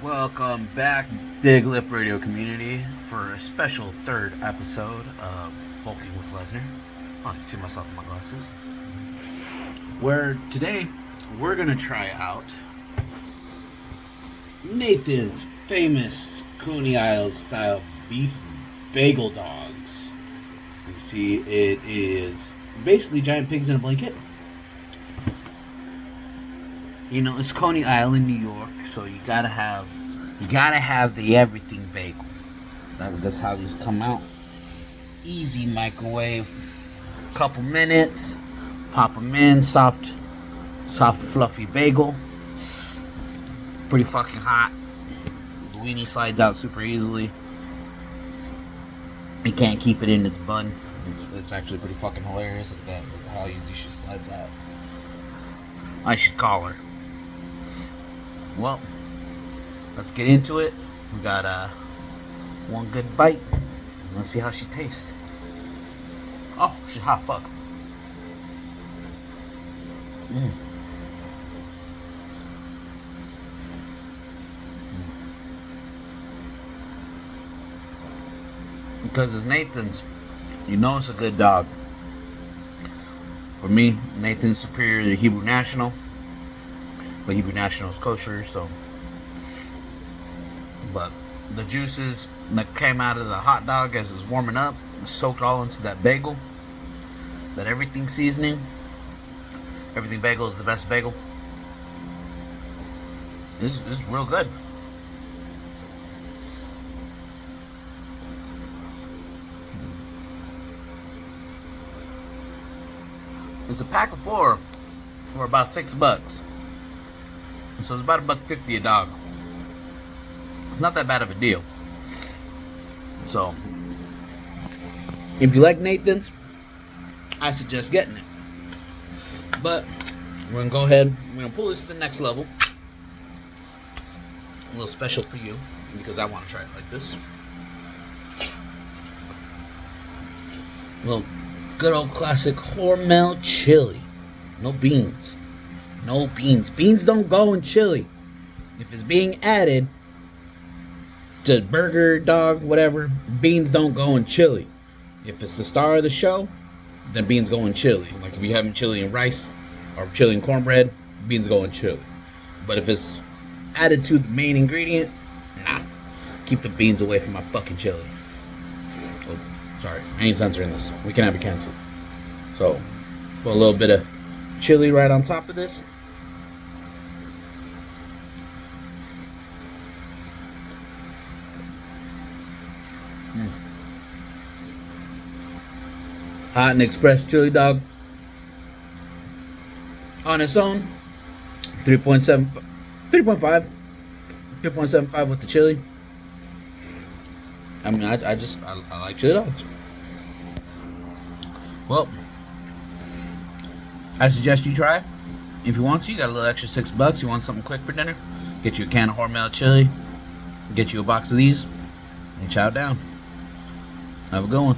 Welcome back, Big Lip Radio community, for a special third episode of Bulking with Lesnar. I can see myself in my glasses. Where today we're gonna try out Nathan's famous Coney Island style beef bagel dogs. You see, it is basically giant pigs in a blanket. You know, it's Coney Island, New York, so you gotta have the everything bagel. That's how these come out. Easy microwave, couple minutes, pop them in, soft, fluffy bagel. Pretty fucking hot. The weenie slides out super easily. You can't keep it in its bun. It's actually pretty fucking hilarious. Look at that, look how easy she slides out. I should call her. Well, let's get into it. We got one good bite. Let's see how she tastes. Oh, she's hot fuck. Because it's Nathan's, you know it's a good dog. For me, Nathan's superior to Hebrew National. But Hebrew National is kosher, so. But the juices that came out of the hot dog as it's warming up soaked all into that bagel. That everything seasoning. Everything bagel is the best bagel. This is real good. It's a pack of 4 for about $6. So it's about $1.50 a dog. It's not that bad of a deal. So, if you like Nathan's, I suggest getting it. But we're gonna go ahead. We're gonna pull this to the next level. A little special for you because I want to try it like this. A little good old classic Hormel chili. No beans. No beans. Beans don't go in chili. If it's being added to burger, dog, whatever, beans don't go in chili. If it's the star of the show, then beans go in chili. Like if you're having chili and rice or chili and cornbread, beans go in chili. But if it's added to the main ingredient, nah. Keep the beans away from my fucking chili. Oh, sorry, I ain't censoring this. We cannot be canceled. So, put a little bit of chili right on top of this. Hot and express chili dog. On its own, 3.75 with the chili. I mean, I like chili dogs. Well, I suggest you try it. If you want to, you got a little extra $6. You want something quick for dinner? Get you a can of Hormel chili. Get you a box of these. And chow down. Have a good one.